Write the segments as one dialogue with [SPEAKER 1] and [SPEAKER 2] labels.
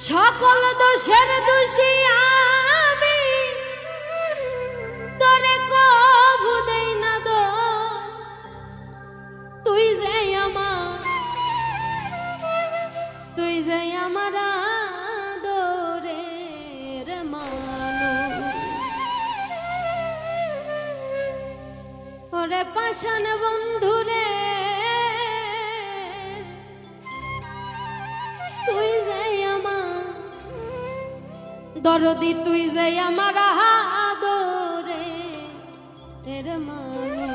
[SPEAKER 1] সকল দোষের দোষী আমি, তোরে কভু দেই না দোষ। তুই যে আমার আদরের মানুষ। ওরে পাষাণ বন্ধুরে, তুই যে আমার দরদি, তুই যে আমার আদরের মানুষ।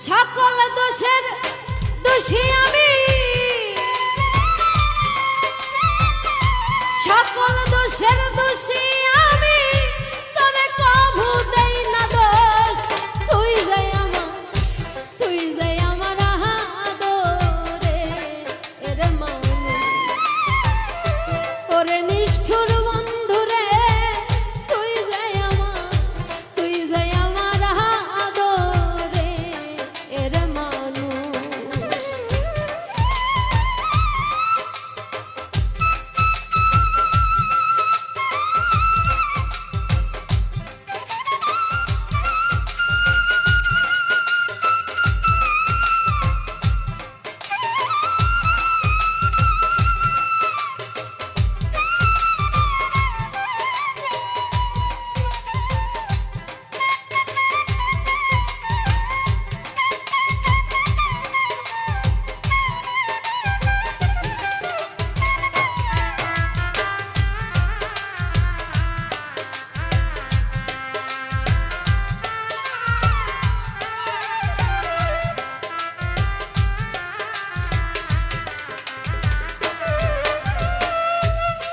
[SPEAKER 1] সকল দোষের দোষী আমি, সকল দোষের দোষী আমি, তোরে কভু দেই না দোষ। তুই যে আমার আদরের মানুষ। ওরে নিষ্ঠুর বন্ধুরে, তুই যে আমার আদরের মানুষ।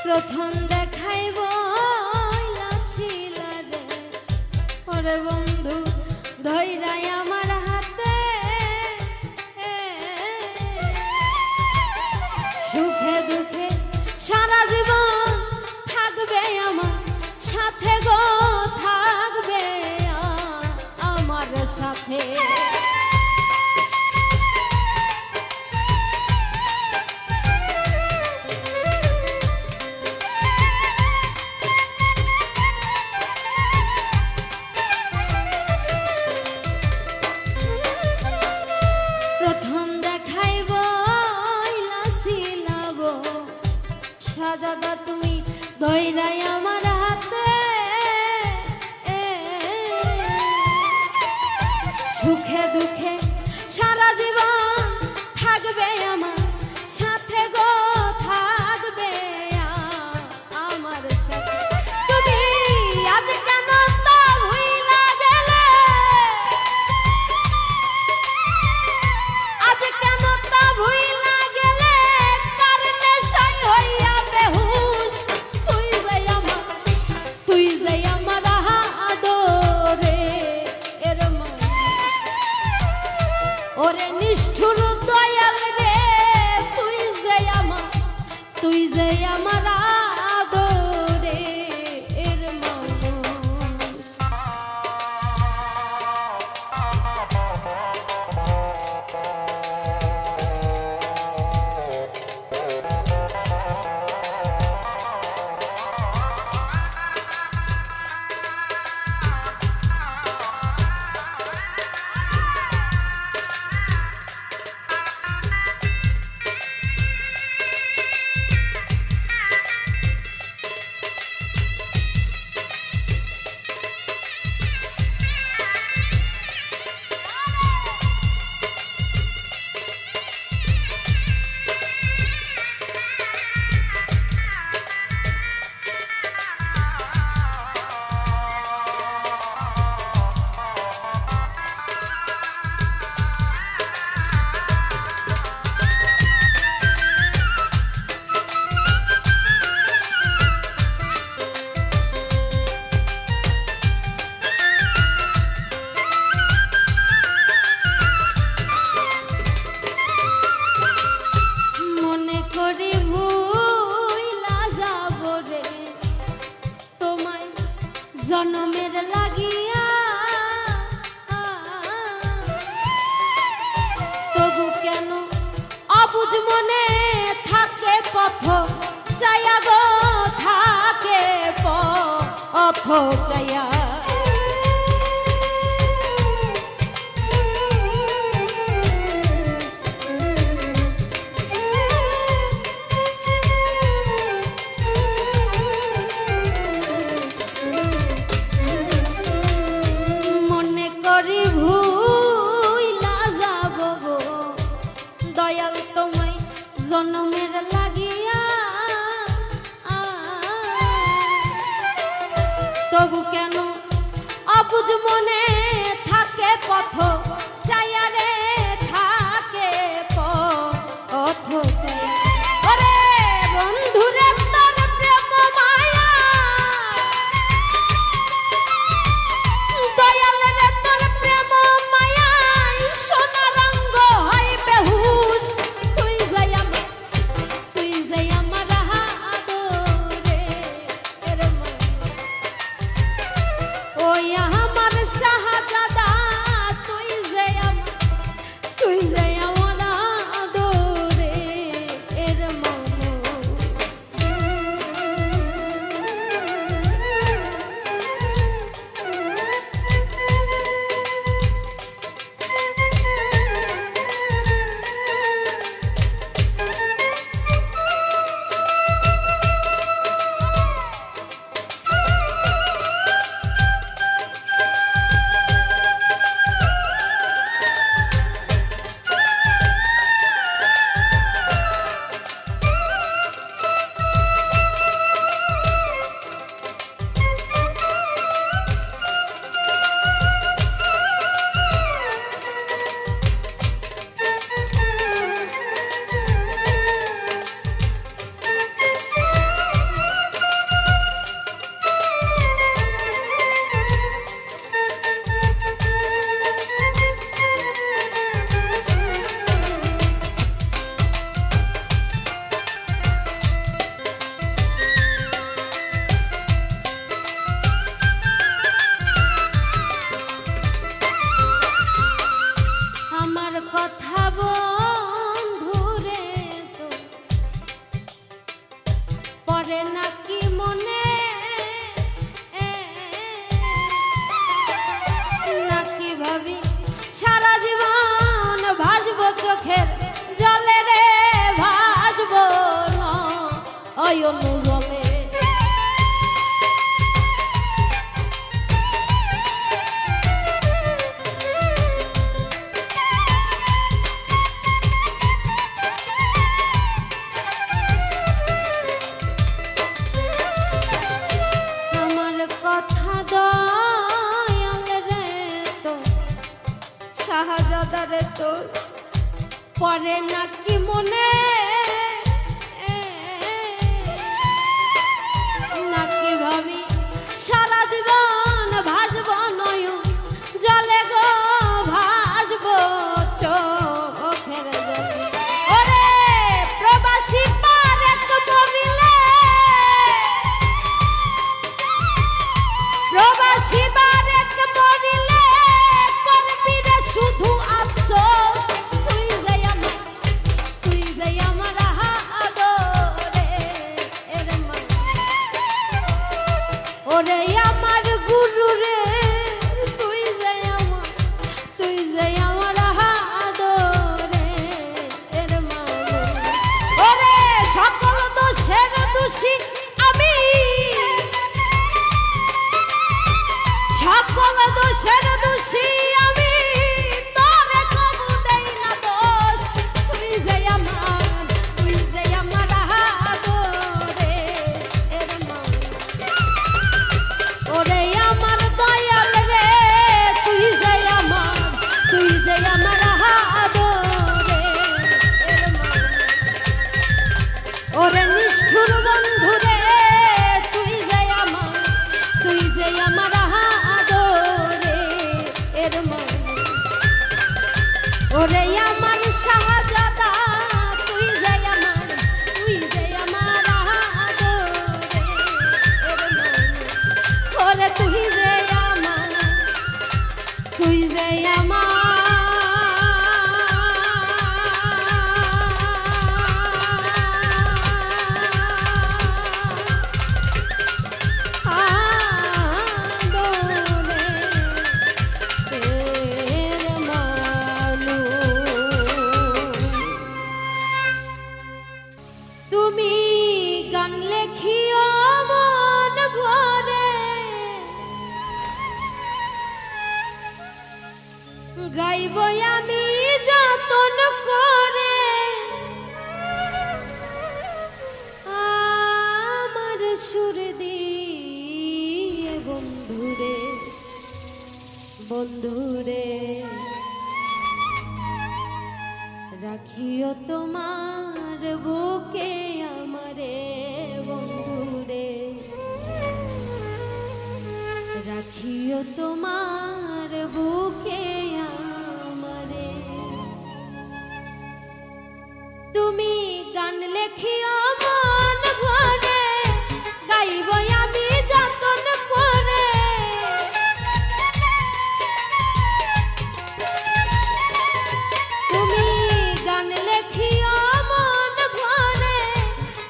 [SPEAKER 1] প্রথম দেখাই বইলাছিল রে, ওরে বন্ধু ধইরাই আমার হাতে। সুখে দুঃখে সারা জীবন থাকবে আমার সাথে গো, থাকবে আমার সাথে। সাজাদা তুমি ধইরাই আমার হাতে। সুখে দুঃখে সারা জীবন থাকবে আমার সাথে গো, থাকবে আমার সাথে। তুমি আজ কেন তা ভুইলা গেলে, আজ কেন তা ভুইলা গেলে, কার নেশায় হইয়া বেহুশ। তুই যে আমার আদরের মানুষ। ওরে নিষ্ঠুর দয়াল রে, চাইয়া মনে করি ভুইলা যাব গো দয়াল তোমায় জন্মের লাগিয়া তবু কেন অবুঝ মনে থাকে পথ চাইয়া রে থাকে পথ চাইয়া ওরে বন্ধুরে তোর প্রেম মায়া দয়াল রে তোর প্রেম মায়া সোনা রঙ্গ হয় বেহুশ তুই যাই আমার আদরে এর ওই আমার শাহজাদা তুই যে আমার আদরে এর মন আমার কথা বন্ধুরে তো পরে নাকি মনে নাকি ভাবি সারা জীবন ভাসবো চোখের জলে রে ভাসবো নয়ন জলে কথা দয়াল রে তো শাহজাদারে তোর পরে নাকি মনে নাকি ভাবি সারা জীবন ভাসব নয়ন জলে গো ভাসব চোখের জলে ওরে প্রবাসী পারেক মরিলে প্রবাসী বারেক মরিলে করবি রে শুধু আফসোস তুই যাই আমার আদরে এর মন ওরে আমার গুরু রে তুই যাই আমার আদরে এর মন ওরে সকল দোষের দোষী আমি সকল দোষের দোষী আমি তোরে কবু দেই না দোষ তুই যে আমার আদরে এর মন ওরে আমার দয়াল রে তুই যে আমার আদরে এর মন ওরে নিষ্ঠুর বন্ধু রে তুই যে আমার আদরে এর মন ওরে আমার শাহজাদা তুই যে আমার আদরে এর মন ওরে তুই যে আমার গাইব আমি যতন করে আমার সুর দিয়ে বন্ধুরে বন্ধুরে রাখিও তোমার বুকে আমারে বন্ধুরে রাখিও তোমার বুকে আমারে তুমি গান লেখিও মন ভরে গাইব আমি যতন করে তুমি গান লেখিও মন ভরে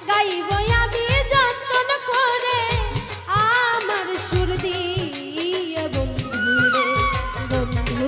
[SPEAKER 1] গাইব আমি যতন করে আমার সুর দিয়ে বন্ধুরে বন্ধুরে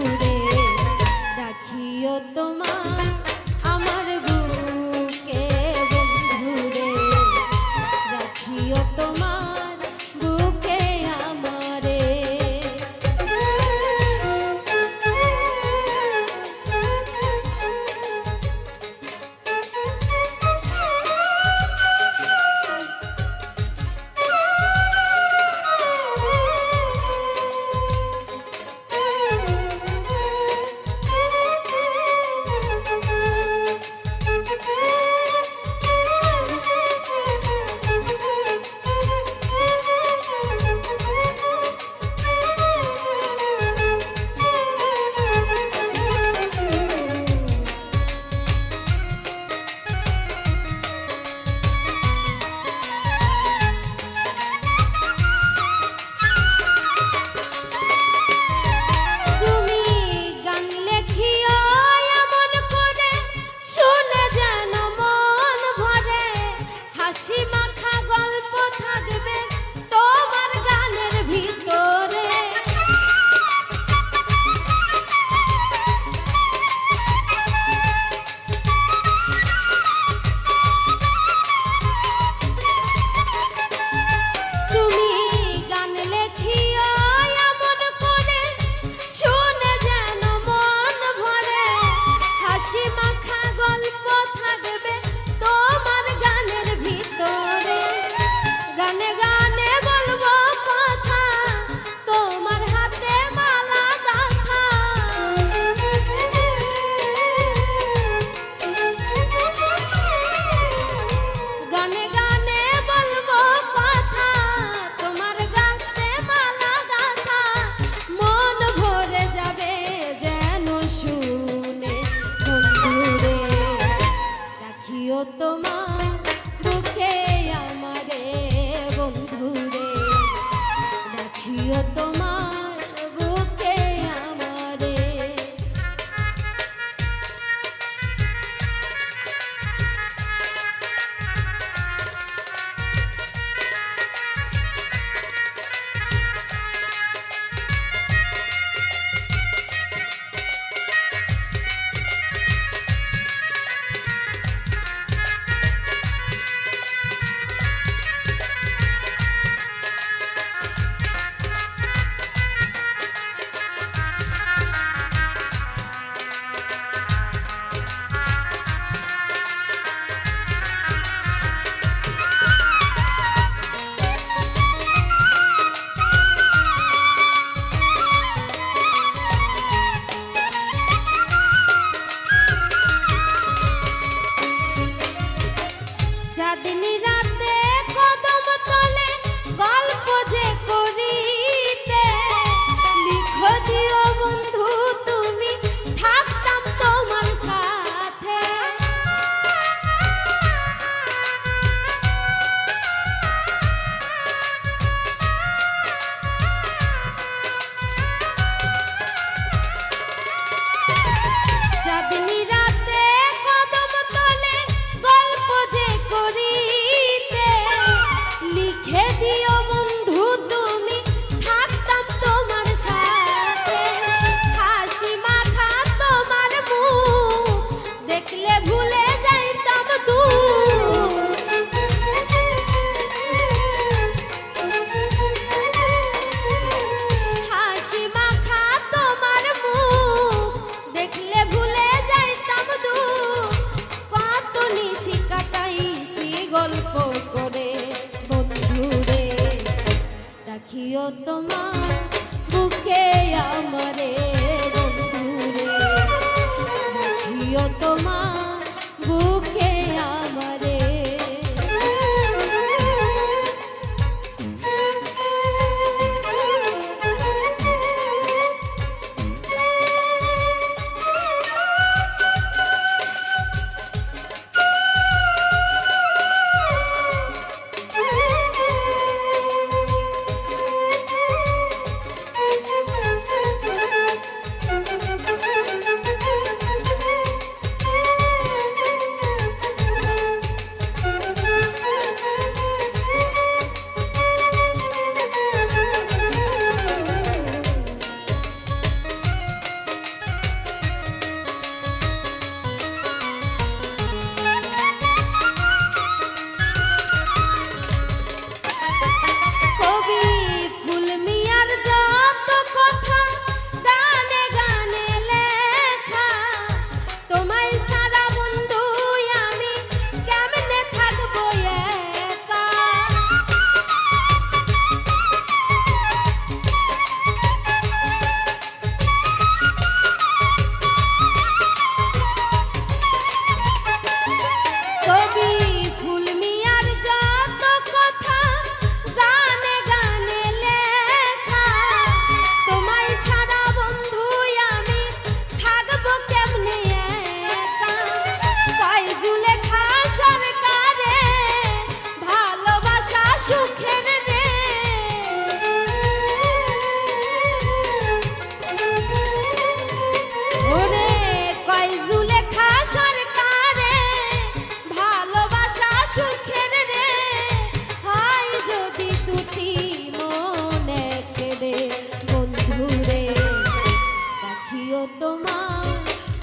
[SPEAKER 1] তোমার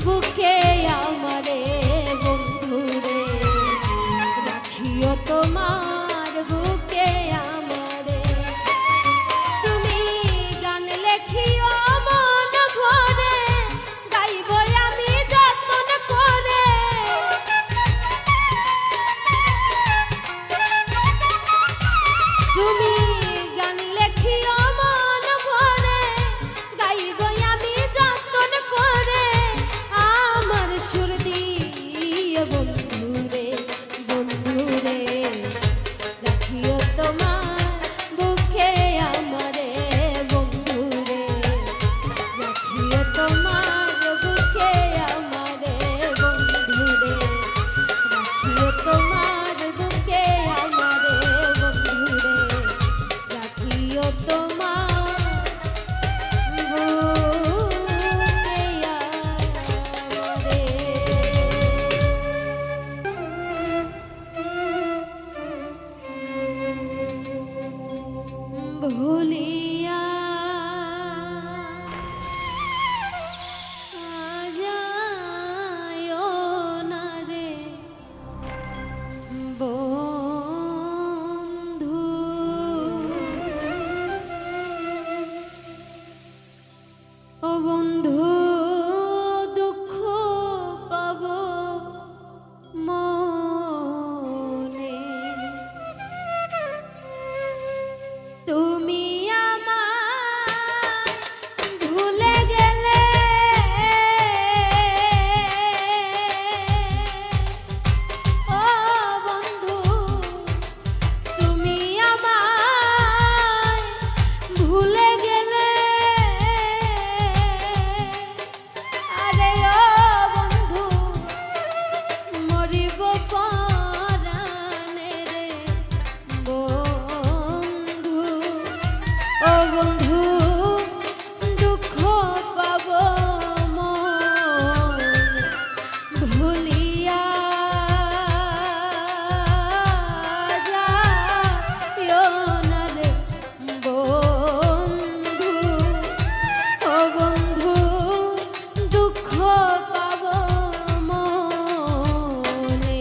[SPEAKER 1] বুকে আমারে বন্ধুরে, রাখিও তোমার বুকে আমারে। তুমি গান লেখিও মন ভরে, গাইব আমি যত্ন করে। তুমি গান লেখিও মন ভরে, গাইব আমি যত্ন করে। আমার সুর দিয়ে বন্ধুরে, বন্ধুরে, রাখিও তোমার বুকে আমারে বন্ধুরে, রাখিও তোমার বুকে আমারে বন্ধুরে, রাখিও তোমার বুকে আমারে বন্ধুরে, রাখিও তোমার বুকে আমারে। ভুলিয়া যায়ও না রে বন্ধু, ও বন্ধু, দুঃখ পাব মনে। তুমি আমায় ভুলে গেলে, ও বন্ধু, তুমি আমায় ভুলে গেলে। আরে ও বন্ধু, মরিব পরাণে রে বন্ধু, ও বন্ধু, দুঃখ পাব মন ভুলিয়া যায়ও না রে বন্ধু, ও বন্ধু, দুঃখ পাব মনে।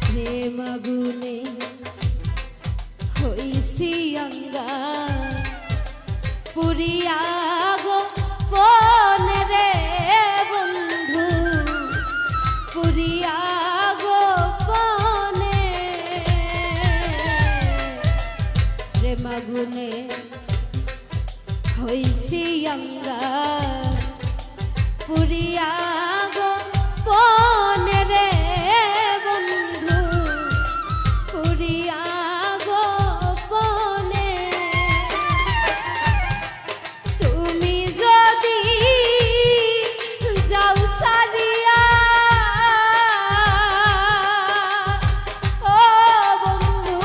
[SPEAKER 1] প্রেম আগুনে হইছি অঙ্গার, পুরিয়া গো পনে রে বন্ধু, পুরিয়া গো পনে। প্রেম আগুনে হইছি অঙ্গার, পুরিয়া গো পনে রে বন্ধু, পুরিয়া গো পনে। তুমি যদি যাও সারিয়া, ও বন্ধু,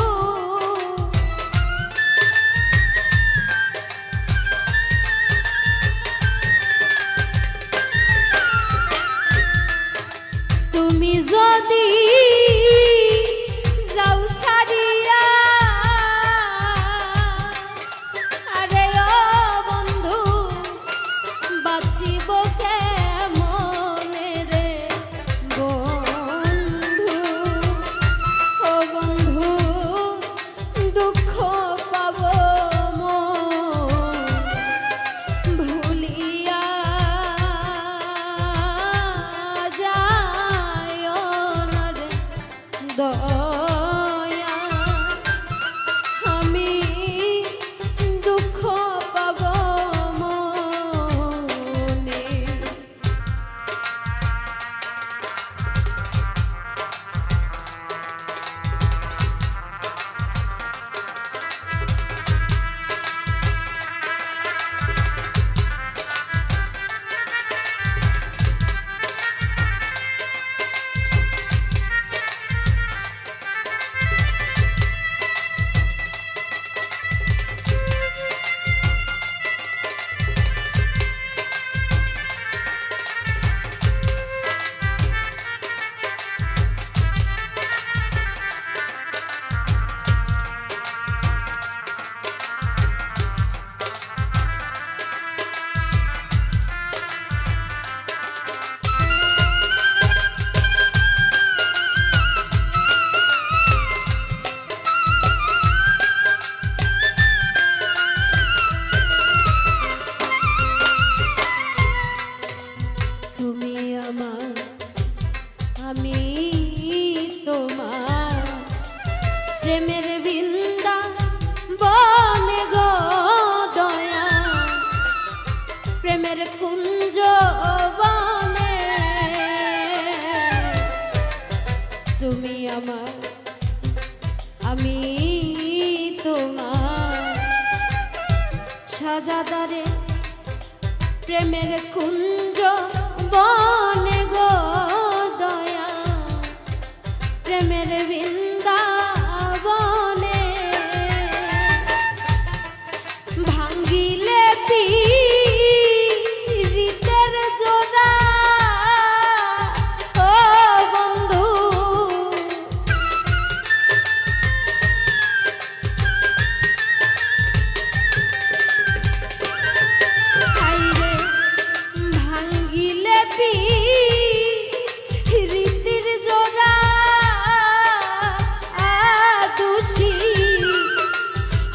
[SPEAKER 1] প্রেমের কুঞ্জ বনে তুমি আমার আমি তোমার সাজাদারে প্রেমের কুঞ্জ বনে গো দয়া প্রেমের বৃন্দাবনে ভাঙ্গিলে পীড়িতের জোড়া ও বন্ধু আইরে ভাঙ্গিলে পীড়িতের জোড়া দোষী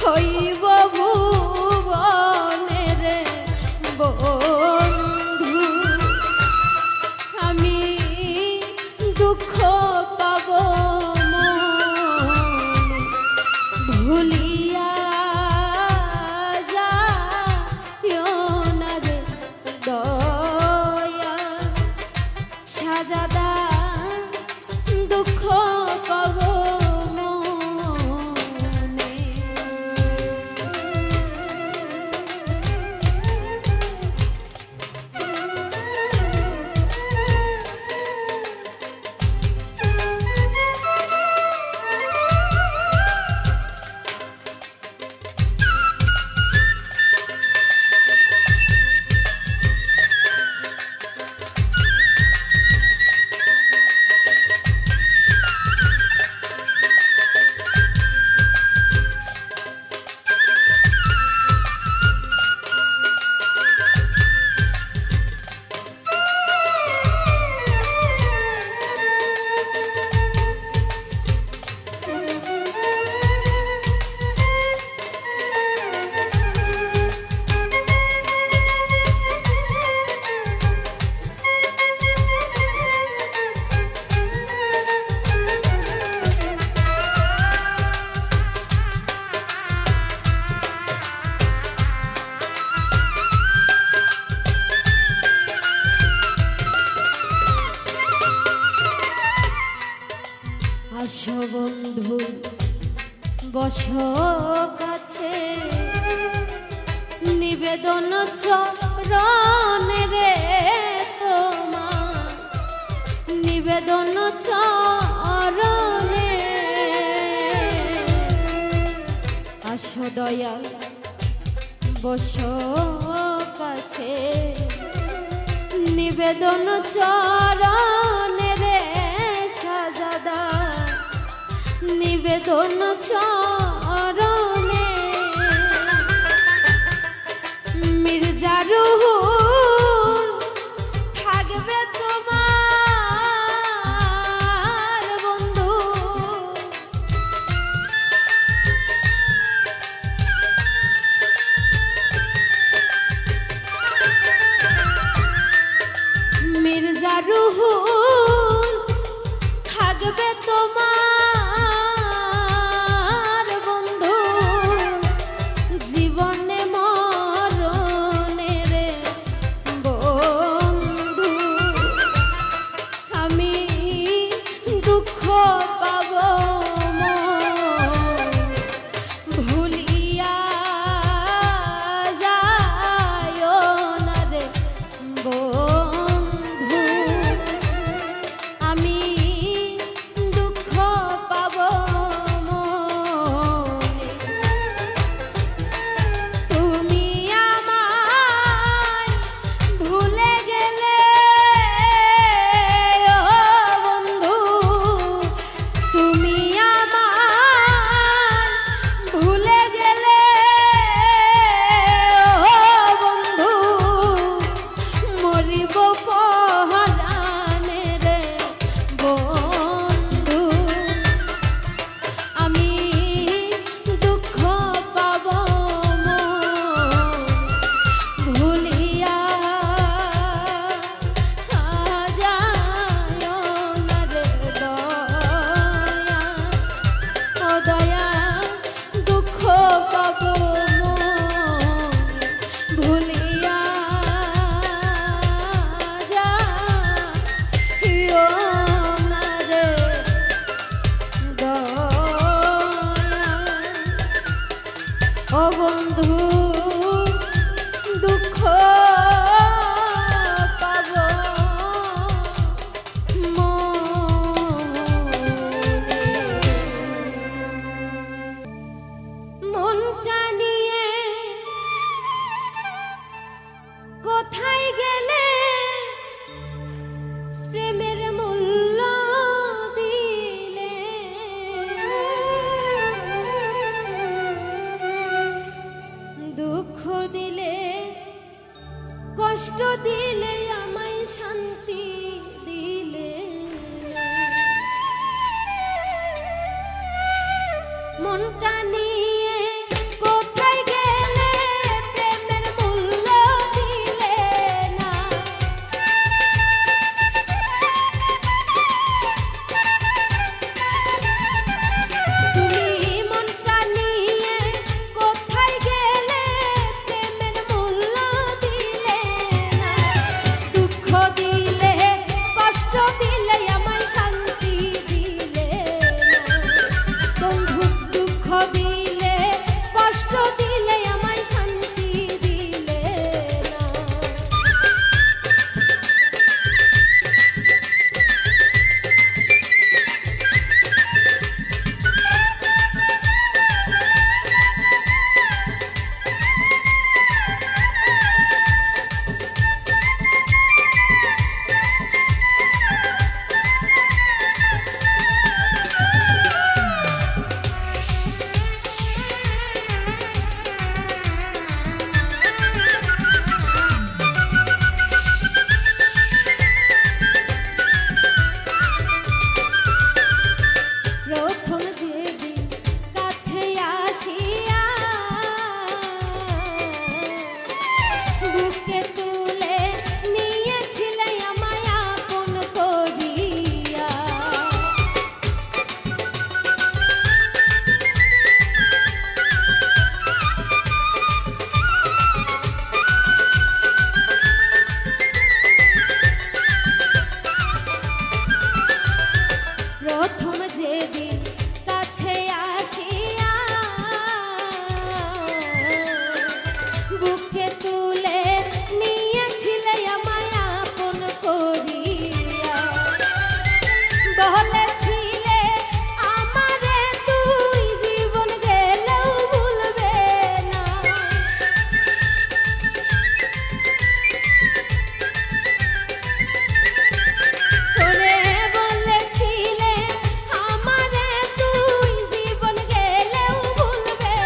[SPEAKER 1] হইব ভুবনের বন্ধু আমি দুঃখ পাব মনে ভুলিয়া যাইও না রে দয়া সাজাদা দুঃখ পাব মনে আসো বন্ধু বস কাছে নিবেদন চরণে রে তোমার নিবেদন চরণে আসো দয়াল বস কাছে নিবেদন চরণে রে সাজাদা নিবেদন চরণে মির্জা রুহুল থাকবে তোমার বন্ধু মির্জা রুহুল থাকবে তোমার বন্ধু জীবনে মরণে রে বন্ধু আমি দুঃখ পাব মনে ভুলিয়া যাইও না রে বন্ধু কষ্ট দিলে আমায় শান্তি দিলে না। মনটা নিয়ে কোথায় গেলে প্রেমের মূল্য দিলে না। তুমি মনটা নিয়ে কোথায় গেলে প্রেমের মূল্য দিলে না। দুঃখ দিলে কষ্ট দিলে আমায় শান্তি দিলে না। বন্ধু দুঃখ দিলে কষ্ট দিলে আমায় শান্তি দিলে না। প্রথম যেদিন কাছে আসিয়া বুকে তুলে নিয়েছিলে আমায় আপন করিয়া। প্রথম যেদিন কাছে আসিয়া বুকে তুলে নিয়েছিলে আমায় আপন করিয়া। বলেছিলে আমারে তুই জীবন গেলেও ভুলবে না। করে বলেছিলে আমারে তুই জীবন গেলেও ভুলবে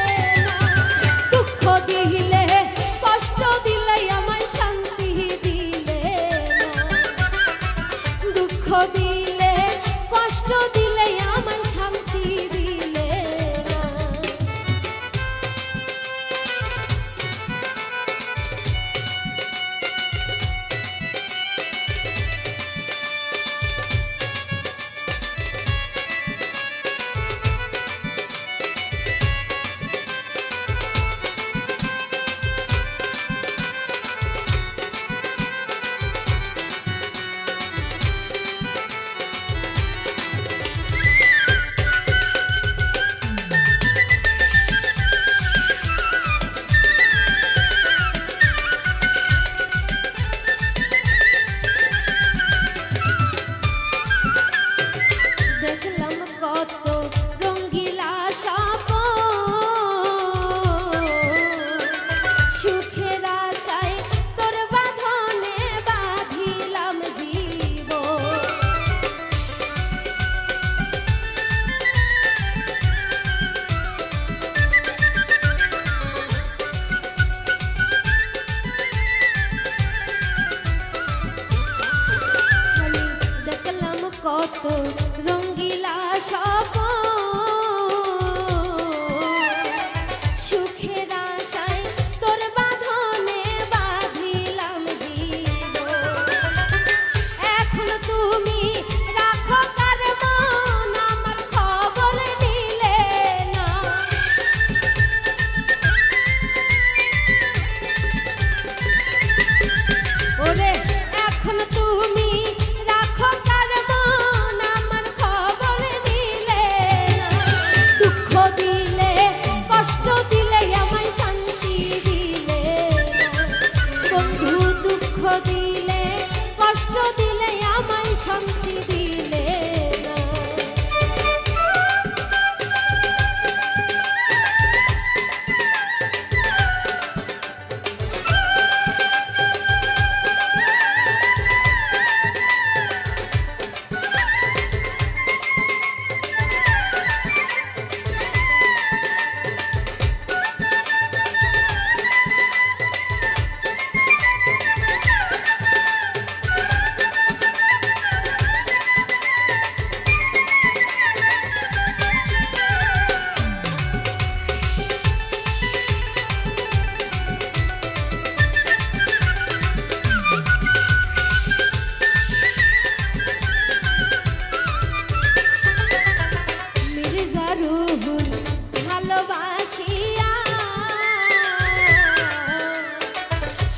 [SPEAKER 1] না। দুঃখ দিলে কষ্ট দিলে আমায় শান্তি দিলে না। দুঃখ দিলে কষ্ট দিলে আমায় শান্তি দিলে না। দেখলাম কত রঙ্গিলা স্বপ্ন, সুখের আশায় তোর বাঁধনে বাঁধিলাম জীবন। আমি দেখলাম কত রঙ্গিলা স্বপ্ন, সুখের আশায় তোর বাঁধনে বাঁধিলাম জীবন। এখন তুমি রাখো কার মন আমার খবর নিলে না। ওরে এখন তুমি রাখো কার মন আমার খবর নিলে না। দুঃখ দিলে কষ্ট দিলে আমায় শান্তি দিলে না। বন্ধু দুঃখ দিলে কষ্ট দিলে আমায় শান্তি দিলে না।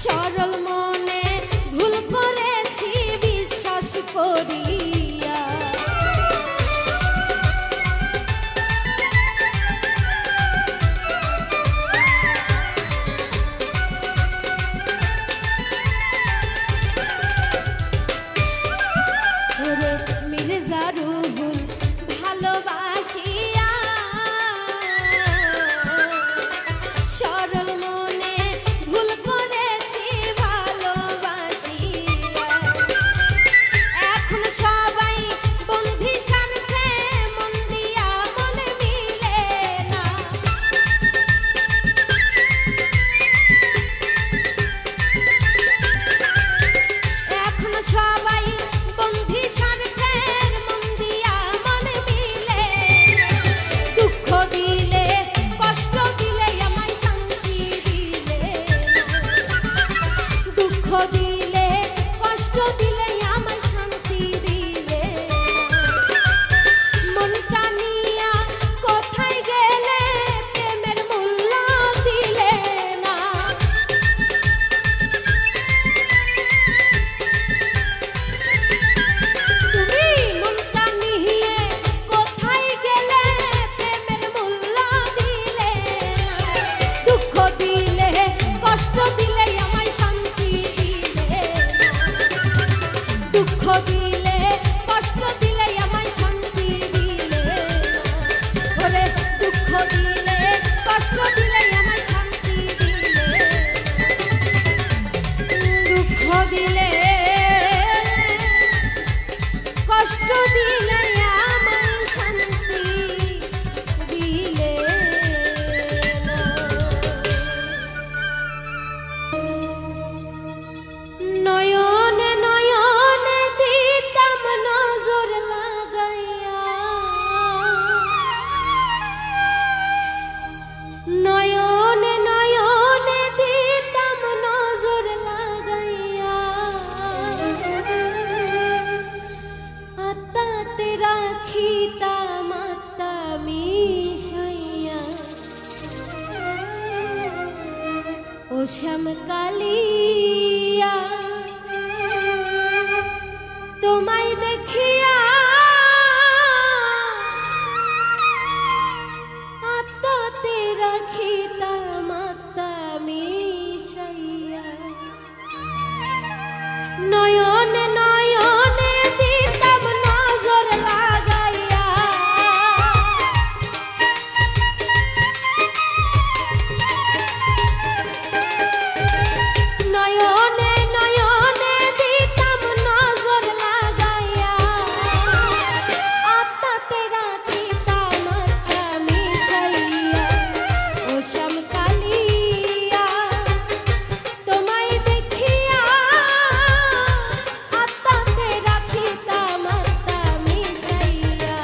[SPEAKER 1] সরল মনে ভুল করেছি বিশ্বাস করিয়া। ওরে মির্জা রুহুল ভালোবাসিয়া সরল মনে ভুল করেছি ভালোবাসিয়া। এখন সবাই বন্ধি স্বার্থে মন দিয়া মন মিলে না। এখন সবাই বন্ধি স্বার্থের মন দিয়া মন মিলে না। দুঃখ দিলে কষ্ট দিলে আমায় শান্তি দিলে না। দুঃখ দিলে কষ্ট দিলে আমায় শান্তি দিলে না। মনটা নিয়া কোথায় গেলে প্রেমের মূল্য দিলে না। তুমি মনটা নিয়ে কোথায় গেলে প্রেমের মূল্য দিলে না। দুঃখ দিলে কষ্ট দিলে আমায় শান্তি দিলে না। দুঃখ দিলে কষ্ট দিলে আমায় শান্তি দিলে না। ওরে দুঃখ দিলে কষ্ট দিলে আমায় শান্তি দিলে না। দুঃখ দিলে কষ্ট দিলে আমায় শান্তি দিলে না। নয়নে নয়নে দিতাম নজর লাগাইয়া। নয়নে নয়নে দিতাম নজর লাগাইয়া। আত্মাতে রাখিতাম আত্মা মিশাইয়া। ও শ্যাম কালিয়া তোমায় দেখিয়া আত্মাতে রাখিতাম আত্মা মিশাইয়া। নয়নে নয়নে দিতাম নজর লাগাইয়া। নয়নে নয়নে দিতাম নজর লাগাইয়া। আত্মাতে রাখিতাম আত্মা মিশাইয়া। ও শ্যাম কালিয়া তোমায় দেখিয়া আত্মাতে রাখিতাম আত্মা মিশাইয়া।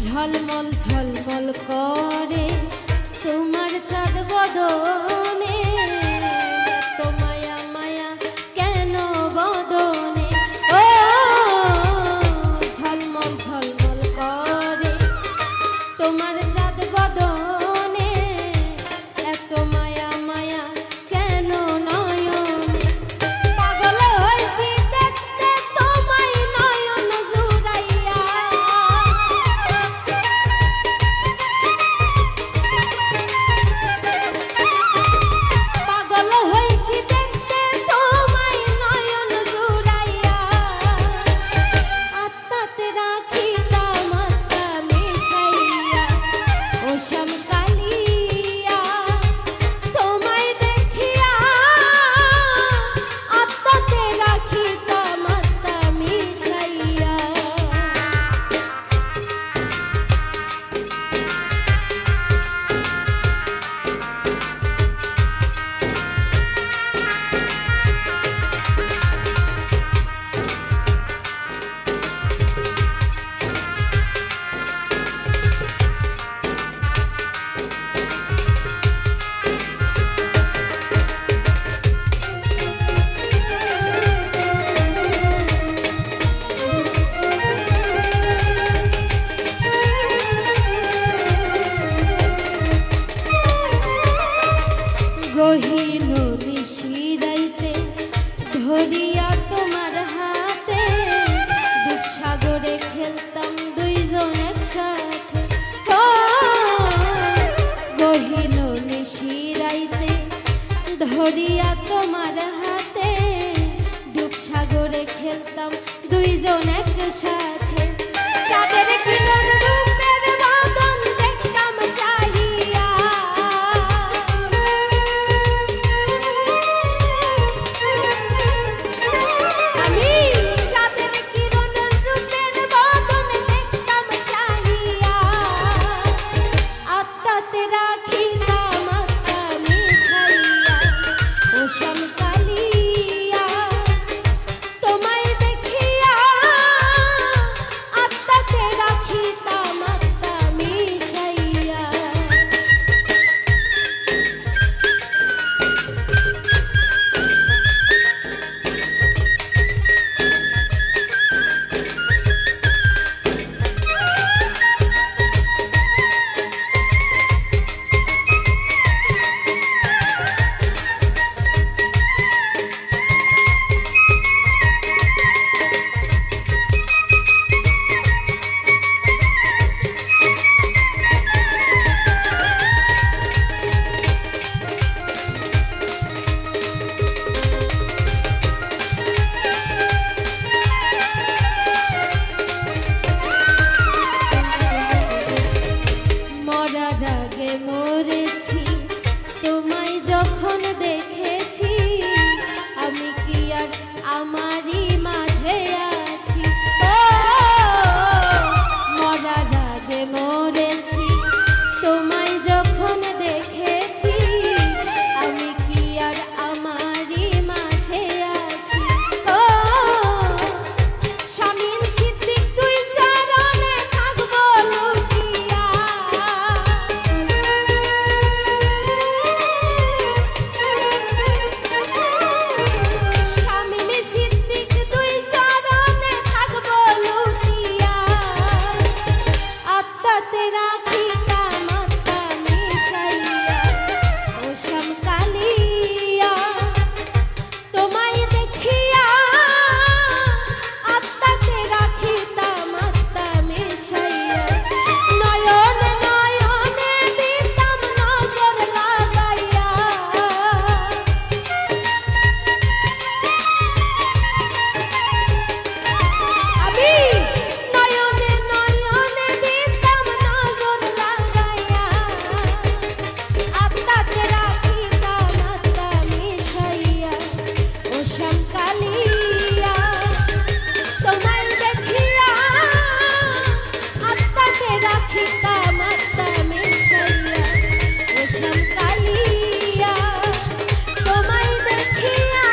[SPEAKER 1] ঝলমল ঝলমল করে তোমার চাঁদ বদনে। তো মায়া মায়া কেন বদনে। ও ঝলমল ঝলমল করে তোমার চাঁদ বদনে। এত মায়া মায়া কেন নয়নে। পাগল হইছি দেখতে তোমায় নয়ন জুড়াইয়া। ধরিয়া তোমার হাতে ডুবসাগরে খেলতাম দুইজন একসাথে চাঁদের কিরণ রূপের বাঁধন দেখতাম চাহিয়া আমি চাঁদের কিরণ রূপের বাঁধন দেখতাম চাহিয়া আত্মাতে রাখিতাম আত্মা মিশাইয়া ও শ্যামকালিয়া তোমায় দেখিয়া আত্মাতে রাখিতাম আত্মা মিশাইয়া মরার আগে মরেছি তোমায় যখন দেখেছি আমি কি আর আমারই মাঝে আছি ও মরার আগে মরেছি তোমায় যখন দেখেছি আমি কি আর আমারই মাঝে আছি ও স্বামীন সিদ্দিক তুই চরণে থাকবো লুটিয়া স্বামীন সিদ্দিক তুই চরণে থাকবো লুটিয়া আত্মাতে রাখিতাম আত্মা মিশাইয়া ও শ্যামকালিয়া তোমায় দেখিয়া আত্মাতে রাখিতাম আত্মা মিশাইয়া নয়নে নয়নে দিতাম নজর লাগাইয়া আমি নয়নে নয়নে দিতাম নজর লাগাইয়া আত্মাতে রাখিতাম আত্মা মিশাইয়া ও শ্যামকালিয়া তোমায় দেখিয়া আত্মাতে রাখিতাম আত্মা মিশাইয়া ও শ্যামকালিয়া তোমায় দেখিয়া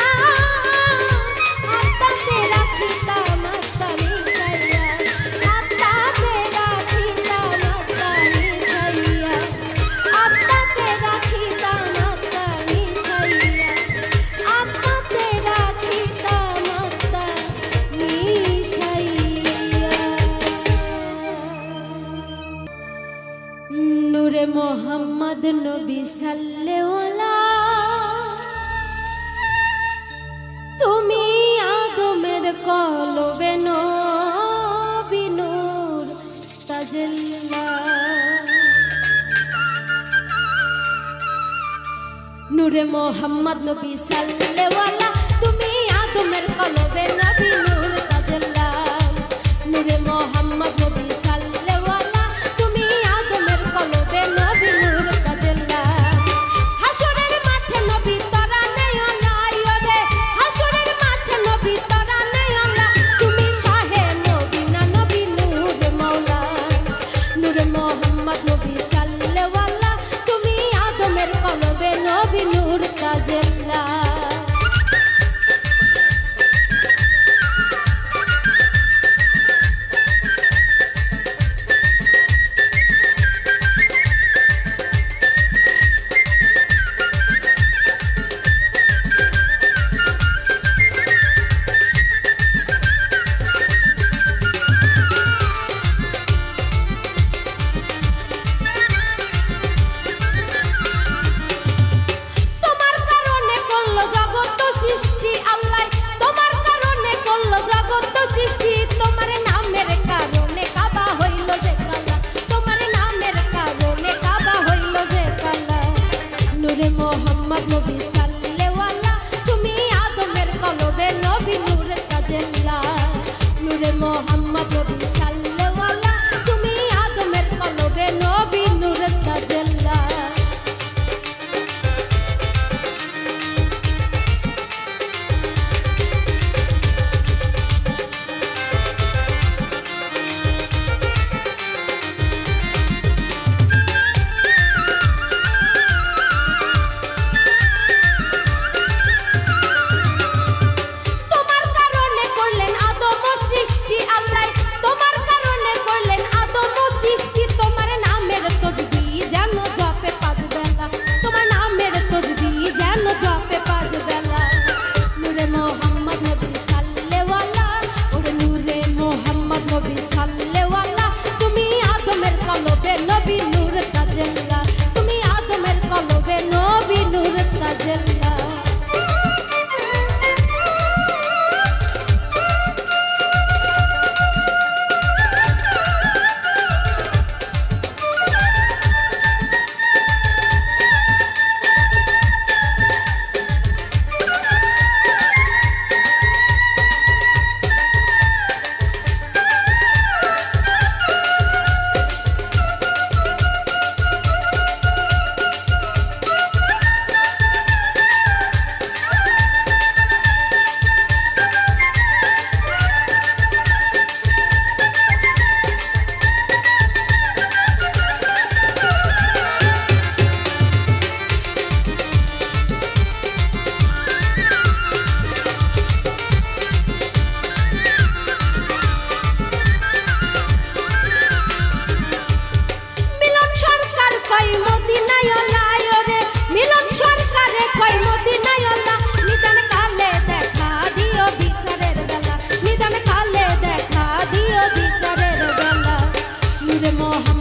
[SPEAKER 1] আত্মাতে রাখিতাম আত্মা মিশাইয়া আত্মাতে রাখিতাম আত্মা মিশাইয়া আত্মাতে রাখিতাম আত্মা মিশাইয়া আত্মাতে রাখিতাম আত্মা মিশাইয়া নূরে মোহাম্মদ নবী সাল্লাল্লাহু তুমি আদমের কলবে নবী নূর তাজল্লা নূরে মোহাম্মদ নবী সাল্লাল্লাহু তুমি আদমের কলবে নবী নূর তাজল্লা নূরে মোহাম্মদ নবী সাল্লাল্লাহু তুমি আদমের কলবে নবী নূর তাজল্লা হাসরের মাঠে নবী তোরা নেয়লা রে হাসরের মাঠে নবী তোরা নেয়লা তুমি শাহে মদিনা নবী নূর মাওলা নূরে মোহাম্মদ নবী সাল্লাল্লাহু তুমি আদমের কলবে নবী নূর তাজল্লা মহা